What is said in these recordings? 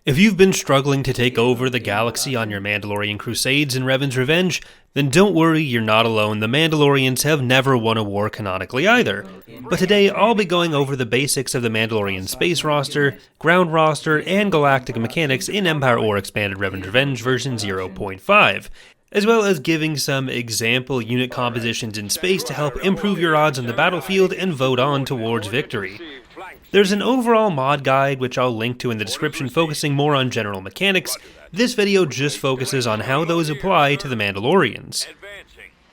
If you've been struggling to take over the galaxy on your Mandalorian crusades in Revan's Revenge, then don't worry, you're not alone. The Mandalorians have never won a war canonically either. But today I'll be going over the basics of the Mandalorian space roster, ground roster, and galactic mechanics in Empire or Expanded Revan's Revenge version 0.5, as well as giving some example unit compositions in space to help improve your odds on the battlefield and vote on towards victory. There's an overall mod guide which I'll link to in the description focusing more on general mechanics. This video just focuses on how those apply to the Mandalorians.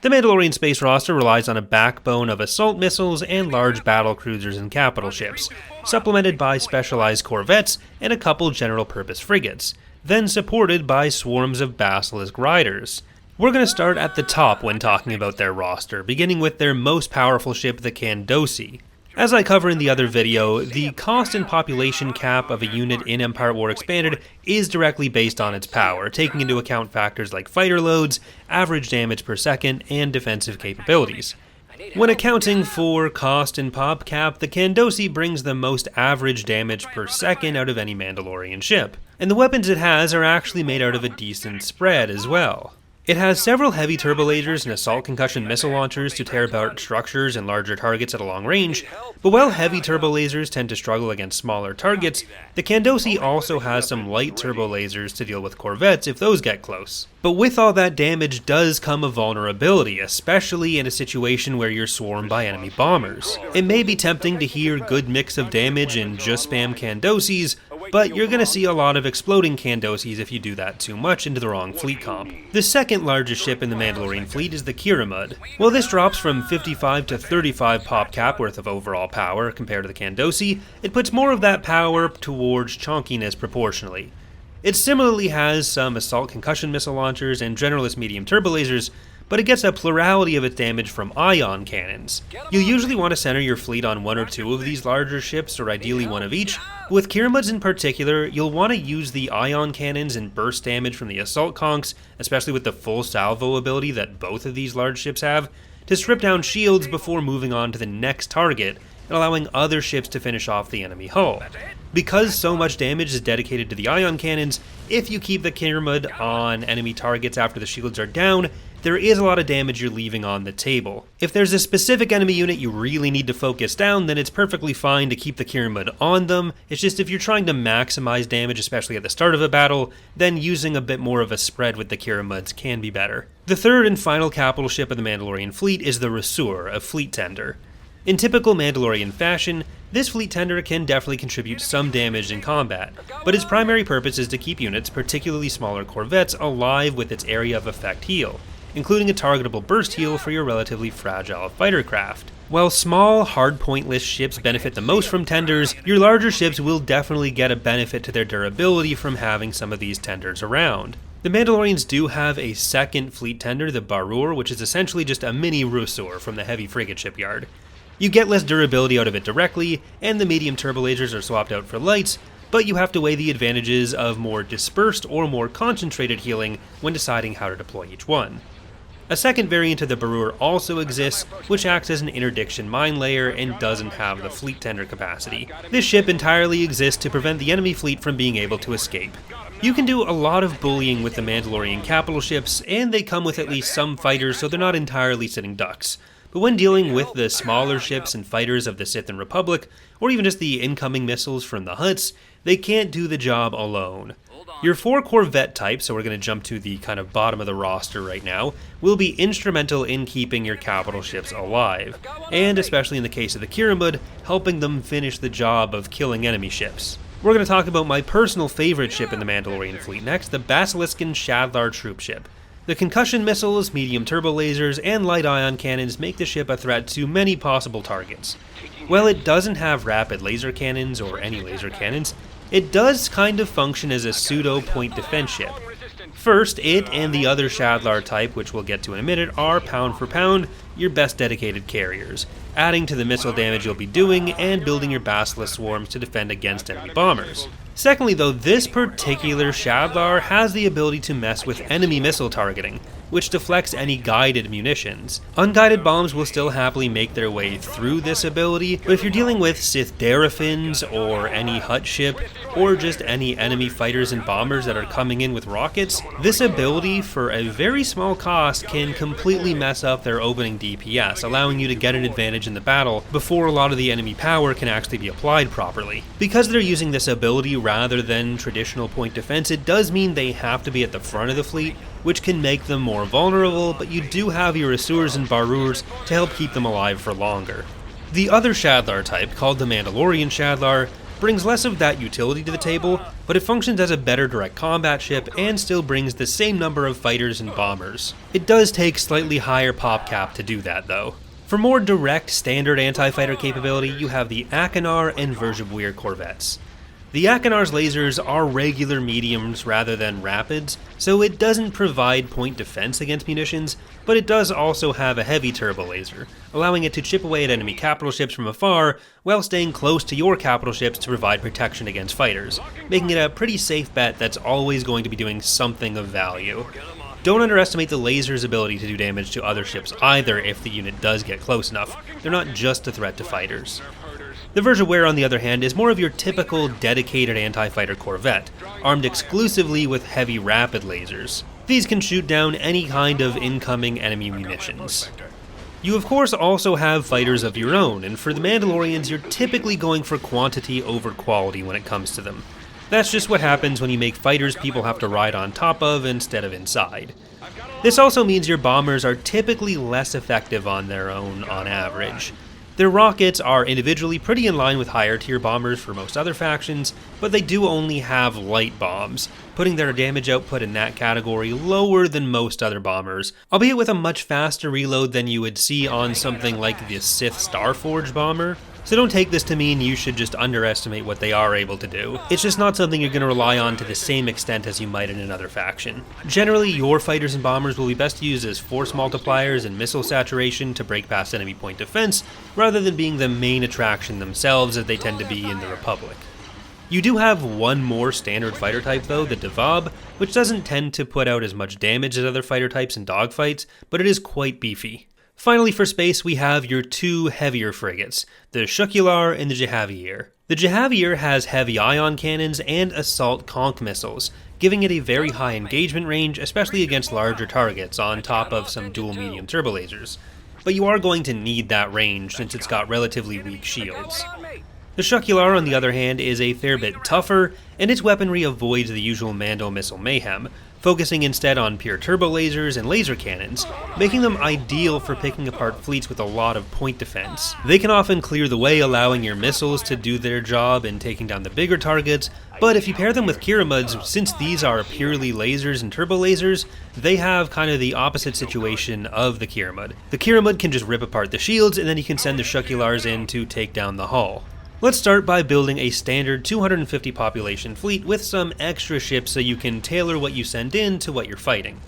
The Mandalorian space roster relies on a backbone of assault missiles and large battle cruisers and capital ships, supplemented by specialized corvettes and a couple general-purpose frigates, then supported by swarms of basilisk riders. We're going to start at the top when talking about their roster, beginning with their most powerful ship, the Candosi. As I cover in the other video, the cost and population cap of a unit in Empire War Expanded is directly based on its power, taking into account factors like fighter loads, average damage per second, and defensive capabilities. When accounting for cost and pop cap, the Candosi brings the most average damage per second out of any Mandalorian ship, and the weapons it has are actually made out of a decent spread as well. It has several heavy turbolasers and assault concussion missile launchers to tear apart structures and larger targets at a long range, but while heavy turbolasers tend to struggle against smaller targets, the Candosi also has some light turbolasers to deal with corvettes if those get close. But with all that damage does come a vulnerability, especially in a situation where you're swarmed by enemy bombers. It may be tempting to hear good mix of damage and just spam Candosis, but you're going to see a lot of exploding Candosis if you do that too much into the wrong fleet comp. The second largest ship in the Mandalorian fleet is the Kiramud. While this drops from 55 to 35 pop cap worth of overall power compared to the Candosi, it puts more of that power towards chonkiness proportionally. It similarly has some assault concussion missile launchers and generalist medium turbolasers, but it gets a plurality of its damage from ion cannons. You usually want to center your fleet on one or two of these larger ships, or ideally one of each. With Kiramuds in particular, you'll want to use the ion cannons and burst damage from the assault conchs, especially with the full salvo ability that both of these large ships have, to strip down shields before moving on to the next target, and allowing other ships to finish off the enemy hull. Because so much damage is dedicated to the ion cannons, if you keep the Kiramud on enemy targets after the shields are down, there is a lot of damage you're leaving on the table. If there's a specific enemy unit you really need to focus down, then it's perfectly fine to keep the Kiramud on them. It's just if you're trying to maximize damage, especially at the start of a battle, then using a bit more of a spread with the Kiramuds can be better. The third and final capital ship of the Mandalorian fleet is the Rasur, a fleet tender. In typical Mandalorian fashion, this fleet tender can definitely contribute some damage in combat, but its primary purpose is to keep units, particularly smaller corvettes, alive with its area of effect heal, including a targetable burst heal for your relatively fragile fighter craft. While small, hard-pointless ships benefit the most from tenders, your larger ships will definitely get a benefit to their durability from having some of these tenders around. The Mandalorians do have a second fleet tender, the Barur, which is essentially just a mini Rasur from the heavy frigate shipyard. You get less durability out of it directly, and the medium turbolasers are swapped out for lights, but you have to weigh the advantages of more dispersed or more concentrated healing when deciding how to deploy each one. A second variant of the Barur also exists, which acts as an interdiction mine layer and doesn't have the fleet tender capacity. This ship entirely exists to prevent the enemy fleet from being able to escape. You can do a lot of bullying with the Mandalorian capital ships, and they come with at least some fighters, so they're not entirely sitting ducks. But when dealing with the smaller ships and fighters of the Sith and Republic, or even just the incoming missiles from the Hutts, they can't do the job alone. Your 4 Corvette types, so we're going to jump to the kind of bottom of the roster right now, will be instrumental in keeping your capital ships alive, and especially in the case of the Kiramud, helping them finish the job of killing enemy ships. We're going to talk about my personal favorite ship in the Mandalorian fleet next, the Basiliscan Shadlar troop ship. The concussion missiles, medium turbo lasers, and light ion cannons make the ship a threat to many possible targets. While it doesn't have rapid laser cannons or any laser cannons, it does kind of function as a pseudo point defense ship. First, it and the other Shadlar type, which we'll get to in a minute, are pound for pound your best dedicated carriers, adding to the missile damage you'll be doing and building your basilisk swarms to defend against enemy bombers. Secondly though, this particular Shadlar has the ability to mess with enemy missile targeting, which deflects any guided munitions. Unguided bombs will still happily make their way through this ability, but if you're dealing with Sith Darafins or any Hutt ship, or just any enemy fighters and bombers that are coming in with rockets, this ability, for a very small cost, can completely mess up their opening DPS, allowing you to get an advantage in the battle before a lot of the enemy power can actually be applied properly. Because they're using this ability rather than traditional point defense, it does mean they have to be at the front of the fleet, which can make them more vulnerable, but you do have your Asurs and Barurs to help keep them alive for longer. The other Shadlar type, called the Mandalorian Shadlar, brings less of that utility to the table, but it functions as a better direct combat ship and still brings the same number of fighters and bombers. It does take slightly higher pop cap to do that though. For more direct standard anti-fighter capability, you have the Achenar and Verzubwir Corvettes. The Achenar's lasers are regular mediums rather than rapids, so it doesn't provide point defense against munitions, but it does also have a heavy turbo laser, allowing it to chip away at enemy capital ships from afar while staying close to your capital ships to provide protection against fighters, making it a pretty safe bet that's always going to be doing something of value. Don't underestimate the laser's ability to do damage to other ships either if the unit does get close enough. They're not just a threat to fighters. The Verzubwir, on the other hand, is more of your typical dedicated anti-fighter corvette, armed exclusively with heavy rapid lasers. These can shoot down any kind of incoming enemy munitions. You of course also have fighters of your own, and for the Mandalorians you're typically going for quantity over quality when it comes to them. That's just what happens when you make fighters people have to ride on top of instead of inside. This also means your bombers are typically less effective on their own on average. Their rockets are individually pretty in line with higher tier bombers for most other factions, but they do only have light bombs, putting their damage output in that category lower than most other bombers, albeit with a much faster reload than you would see on something like the Sith Starforge bomber. So don't take this to mean you should just underestimate what they are able to do. It's just not something you're going to rely on to the same extent as you might in another faction. Generally, your fighters and bombers will be best used as force multipliers and missile saturation to break past enemy point defense, rather than being the main attraction themselves as they tend to be in the Republic. You do have one more standard fighter type though, the Devab, which doesn't tend to put out as much damage as other fighter types in dogfights, but it is quite beefy. Finally, for space, we have your two heavier frigates, the Shukular and the Jahavier. The Jahavier has heavy ion cannons and assault conch missiles, giving it a very high engagement range, especially against larger targets, on top of some dual medium turbo lasers. But you are going to need that range since it's got relatively weak shields. The Shukular, on the other hand, is a fair bit tougher, and its weaponry avoids the usual Mando missile mayhem, focusing instead on pure turbo lasers and laser cannons, making them ideal for picking apart fleets with a lot of point defense. They can often clear the way, allowing your missiles to do their job in taking down the bigger targets, but if you pair them with Kiramuds, since these are purely lasers and turbo lasers, they have kind of the opposite situation of the Kiramud. The Kiramud can just rip apart the shields, and then you can send the Shukulars in to take down the hull. Let's start by building a standard 250 population fleet with some extra ships so you can tailor what you send in to what you're fighting.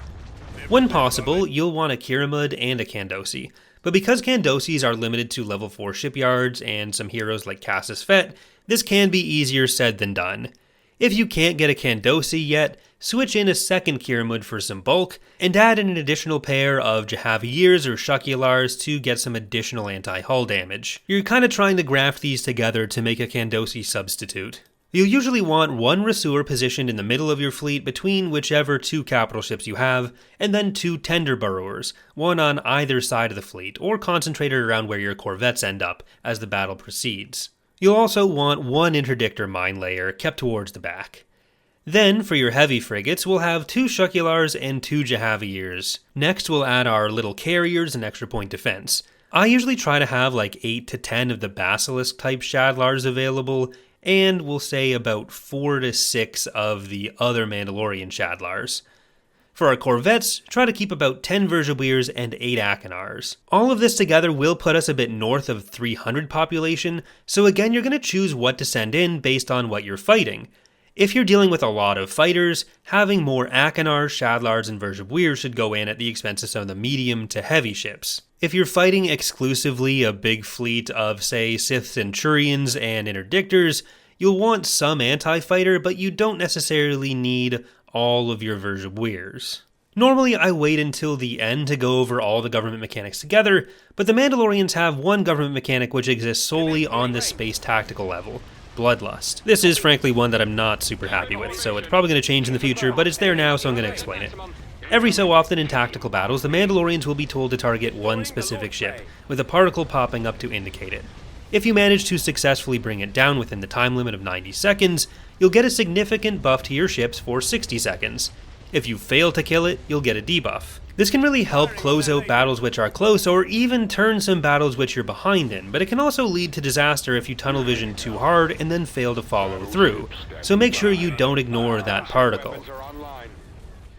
When possible, you'll want a Kiramud and a Kandosi, but because Kandosis are limited to level 4 shipyards and some heroes like Cassus Fett, this can be easier said than done. If you can't get a Kandosi yet, switch in a second Kiramud for some bulk, and add in an additional pair of Jahaviers or Shukulars to get some additional anti-hull damage. You're kind of trying to graft these together to make a Kandosi substitute. You'll usually want one Rasur positioned in the middle of your fleet between whichever two capital ships you have, and then two Tender Barurs, one on either side of the fleet, or concentrated around where your Corvettes end up as the battle proceeds. You'll also want one interdictor mine layer kept towards the back. Then, for your heavy frigates, we'll have two Shukulars and two Jahaviers. Next, we'll add our little carriers and extra point defense. I usually try to have like 8 to 10 of the Basilisk type Shadlars available, and we'll say about 4 to 6 of the other Mandalorian Shadlars. For our Corvettes, try to keep about 10 Verzubwirs and 8 Achenars. All of this together will put us a bit north of 300 population, so again you're going to choose what to send in based on what you're fighting. If you're dealing with a lot of fighters, having more Achenars, Shadlars, and Verzubwirs should go in at the expense of some of the medium to heavy ships. If you're fighting exclusively a big fleet of, say, Sith Centurions and Interdictors, you'll want some anti-fighter, but you don't necessarily need all of your Verzubwirs. Normally, I wait until the end to go over all the government mechanics together, but the Mandalorians have one government mechanic which exists solely on the space tactical level: Bloodlust. This is frankly one that I'm not super happy with, so it's probably going to change in the future, but it's there now, so I'm going to explain it. Every so often in tactical battles, the Mandalorians will be told to target one specific ship, with a particle popping up to indicate it. If you manage to successfully bring it down within the time limit of 90 seconds, you'll get a significant buff to your ships for 60 seconds. If you fail to kill it, you'll get a debuff. This can really help close out battles which are close, or even turn some battles which you're behind in, but it can also lead to disaster if you tunnel vision too hard and then fail to follow through, so make sure you don't ignore that particle.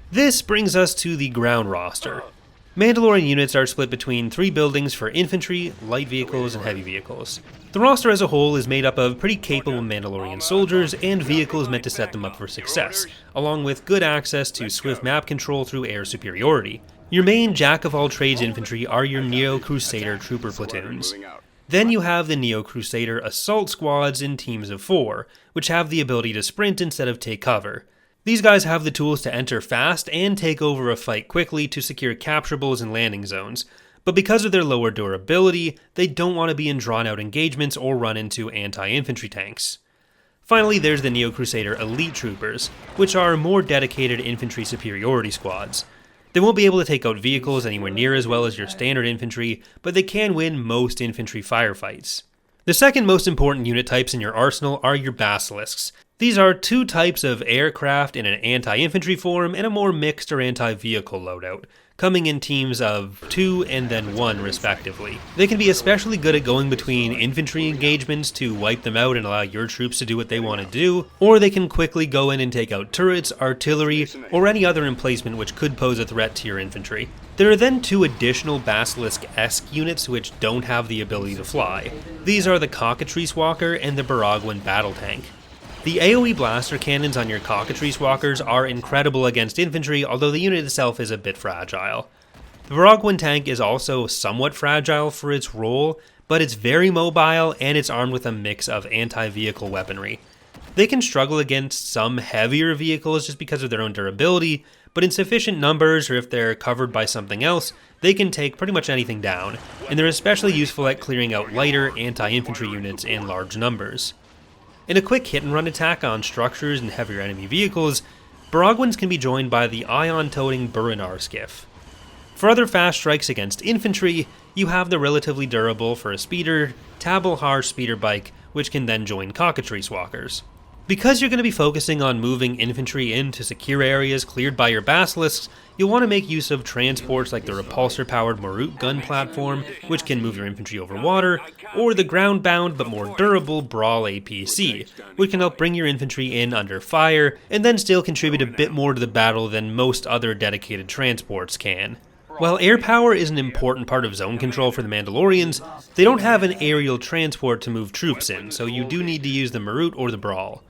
This brings us to the ground roster. Mandalorian units are split between 3 buildings for infantry, light vehicles, and heavy vehicles. The roster as a whole is made up of pretty capable Mandalorian soldiers and vehicles meant to set them up for success, along with good access to swift map control through air superiority. Your main jack-of-all-trades infantry are your Neo-Crusader trooper platoons. Then you have the Neo-Crusader assault squads in teams of 4, which have the ability to sprint instead of take cover. These guys have the tools to enter fast and take over a fight quickly to secure capturables and landing zones, but because of their lower durability, they don't want to be in drawn-out engagements or run into anti-infantry tanks. Finally, there's the Neo-Crusader elite troopers, which are more dedicated infantry superiority squads. They won't be able to take out vehicles anywhere near as well as your standard infantry, but they can win most infantry firefights. The second most important unit types in your arsenal are your basilisks. These are 2 types of aircraft in an anti-infantry form and a more mixed or anti-vehicle loadout, coming in teams of 2 and then 1 respectively. They can be especially good at going between infantry engagements to wipe them out and allow your troops to do what they want to do, or they can quickly go in and take out turrets, artillery, or any other emplacement which could pose a threat to your infantry. There are then 2 additional Basilisk-esque units which don't have the ability to fly. These are the Cockatrice Walker and the Baragwan Battle Tank. The AoE blaster cannons on your Cockatrice Walkers are incredible against infantry, although the unit itself is a bit fragile. The Baragwan tank is also somewhat fragile for its role, but it's very mobile and it's armed with a mix of anti-vehicle weaponry. They can struggle against some heavier vehicles just because of their own durability, but in sufficient numbers or if they're covered by something else, they can take pretty much anything down, and they're especially useful at clearing out lighter anti-infantry units in large numbers. In a quick hit-and-run attack on structures and heavier enemy vehicles, Baragwans can be joined by the ion-toting Burinar skiff. For other fast strikes against infantry, you have the relatively durable, for a speeder, Tabalhar speeder bike, which can then join Cockatrice Walkers. Because you're going to be focusing on moving infantry into secure areas cleared by your basilisks, you'll want to make use of transports like the repulsor-powered Marut gun platform, which can move your infantry over water, or the ground-bound but more durable Brawl APC, which can help bring your infantry in under fire, and then still contribute a bit more to the battle than most other dedicated transports can. While air power is an important part of zone control for the Mandalorians, they don't have an aerial transport to move troops in, so you do need to use the Marut or the Brawl.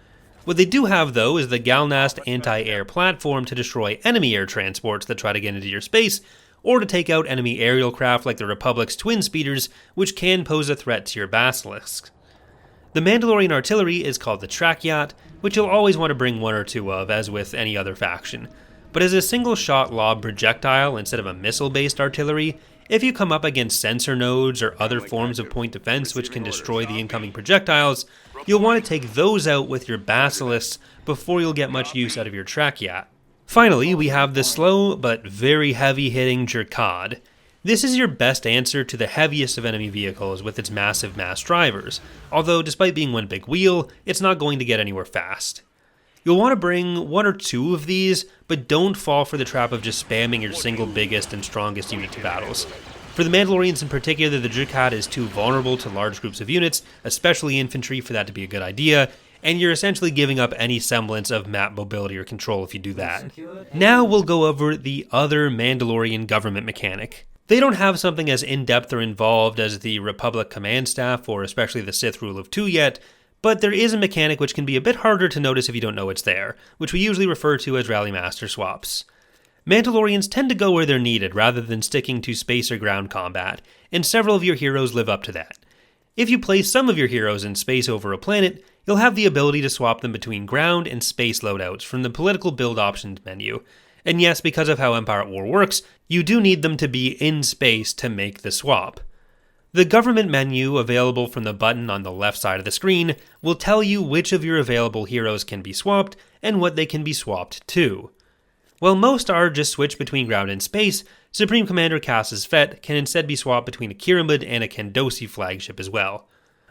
What they do have, though, is the Galnast anti-air platform to destroy enemy air transports that try to get into your space, or to take out enemy aerial craft like the Republic's twin speeders, which can pose a threat to your basilisks. The Mandalorian artillery is called the Trakyat, which you'll always want to bring 1 or 2 of, as with any other faction. But as a single-shot lob projectile instead of a missile-based artillery, if you come up against sensor nodes or other forms of point defense which can destroy the incoming projectiles, you'll want to take those out with your basilisks before you'll get much use out of your Trakyat. Finally, we have the slow but very heavy-hitting Jerkad. This is your best answer to the heaviest of enemy vehicles with its massive mass drivers, although despite being one big wheel, it's not going to get anywhere fast. You'll want to bring 1 or 2 of these, but don't fall for the trap of just spamming your single biggest and strongest unit to battles. For the Mandalorians in particular, the Jerkad is too vulnerable to large groups of units, especially infantry, for that to be a good idea, and you're essentially giving up any semblance of map mobility or control if you do that. Now we'll go over the other Mandalorian government mechanic. They don't have something as in-depth or involved as the Republic Command Staff or especially the Sith Rule of Two yet, but there is a mechanic which can be a bit harder to notice if you don't know it's there, which we usually refer to as Rally Master swaps. Mandalorians tend to go where they're needed rather than sticking to space or ground combat, and several of your heroes live up to that. If you place some of your heroes in space over a planet, you'll have the ability to swap them between ground and space loadouts from the political build options menu, And yes, because of how Empire at War works, you do need them to be in space to make the swap. The government menu, available from the button on the left side of the screen, will tell you which of your available heroes can be swapped and what they can be swapped to. While most are just switched between ground and space, Supreme Commander Cass's Fett can instead be swapped between a Kiramud and a Kandosi flagship as well.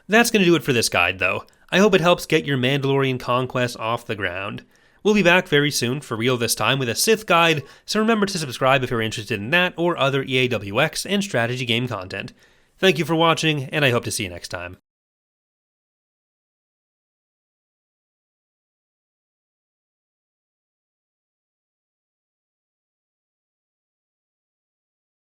That's going to do it for this guide though. I hope it helps get your Mandalorian conquest off the ground. We'll be back very soon, for real this time, with a Sith guide, so remember to subscribe if you're interested in that or other EAWX and strategy game content. Thank you for watching, and I hope to see you next time.